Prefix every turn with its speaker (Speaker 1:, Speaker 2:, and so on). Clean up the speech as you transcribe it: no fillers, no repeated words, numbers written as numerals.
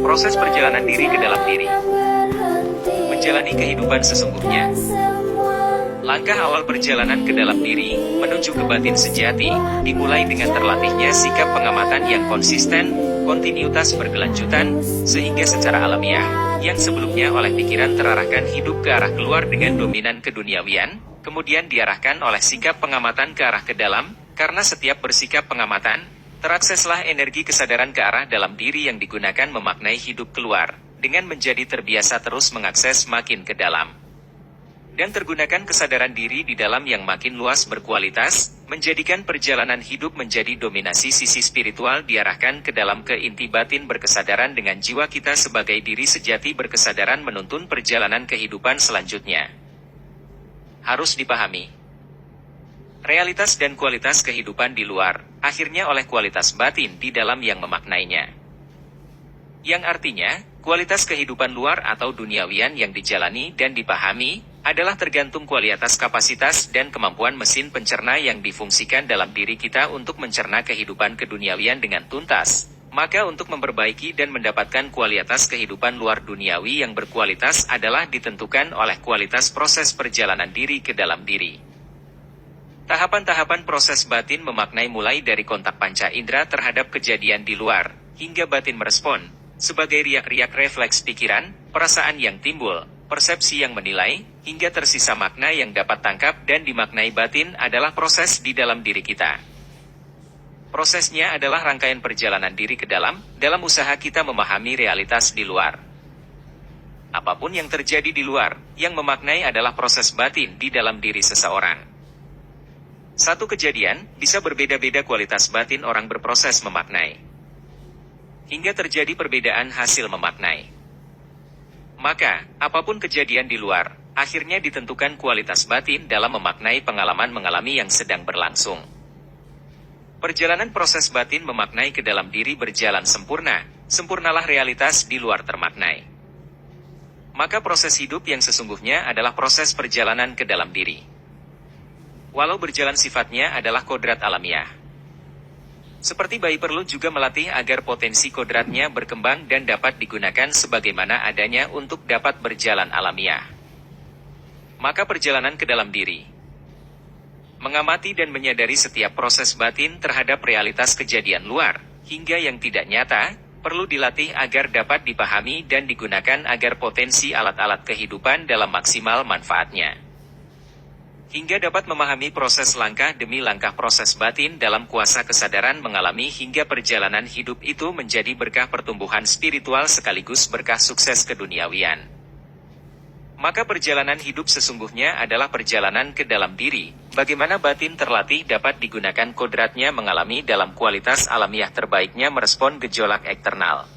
Speaker 1: Proses perjalanan diri ke dalam diri. Menjalani kehidupan sesungguhnya. Langkah awal perjalanan ke dalam diri, menuju ke batin sejati, dimulai dengan terlatihnya sikap pengamatan yang konsisten, kontinuitas berkelanjutan, sehingga secara alamiah, yang sebelumnya oleh pikiran terarahkan hidup ke arah keluar dengan dominan keduniawian, kemudian diarahkan oleh sikap pengamatan ke arah ke dalam, karena setiap bersikap pengamatan, terakseslah energi kesadaran ke arah dalam diri yang digunakan memaknai hidup keluar, dengan menjadi terbiasa terus mengakses makin ke dalam. Dan tergunakan kesadaran diri di dalam yang makin luas berkualitas, menjadikan perjalanan hidup menjadi dominasi sisi spiritual diarahkan ke dalam ke inti batin berkesadaran dengan jiwa kita sebagai diri sejati berkesadaran menuntun perjalanan kehidupan selanjutnya. Harus dipahami. Realitas dan kualitas kehidupan di luar, akhirnya oleh kualitas batin di dalam yang memaknainya. Yang artinya, kualitas kehidupan luar atau duniawian yang dijalani dan dipahami, adalah tergantung kualitas kapasitas dan kemampuan mesin pencerna yang difungsikan dalam diri kita untuk mencerna kehidupan keduniawian dengan tuntas. Maka untuk memperbaiki dan mendapatkan kualitas kehidupan luar duniawi yang berkualitas adalah ditentukan oleh kualitas proses perjalanan diri ke dalam diri. Tahapan-tahapan proses batin memaknai mulai dari kontak panca indera terhadap kejadian di luar, hingga batin merespon, sebagai riak-riak refleks pikiran, perasaan yang timbul, persepsi yang menilai, hingga tersisa makna yang dapat tangkap dan dimaknai batin adalah proses di dalam diri kita. Prosesnya adalah rangkaian perjalanan diri ke dalam usaha kita memahami realitas di luar. Apapun yang terjadi di luar, yang memaknai adalah proses batin di dalam diri seseorang. Satu kejadian, bisa berbeda-beda kualitas batin orang berproses memaknai. Hingga terjadi perbedaan hasil memaknai. Maka, apapun kejadian di luar, akhirnya ditentukan kualitas batin dalam memaknai pengalaman mengalami yang sedang berlangsung. Perjalanan proses batin memaknai ke dalam diri berjalan sempurna, sempurnalah realitas di luar termaknai. Maka proses hidup yang sesungguhnya adalah proses perjalanan ke dalam diri. Walau berjalan sifatnya adalah kodrat alamiah. Seperti bayi perlu juga melatih agar potensi kodratnya berkembang dan dapat digunakan sebagaimana adanya untuk dapat berjalan alamiah. Maka perjalanan ke dalam diri. Mengamati dan menyadari setiap proses batin terhadap realitas kejadian luar, hingga yang tidak nyata, perlu dilatih agar dapat dipahami dan digunakan agar potensi alat-alat kehidupan dalam maksimal manfaatnya. Hingga dapat memahami proses langkah demi langkah proses batin dalam kuasa kesadaran mengalami hingga perjalanan hidup itu menjadi berkah pertumbuhan spiritual sekaligus berkah sukses keduniawian. Maka perjalanan hidup sesungguhnya adalah perjalanan ke dalam diri, bagaimana batin terlatih dapat digunakan kodratnya mengalami dalam kualitas alamiah terbaiknya merespon gejolak eksternal.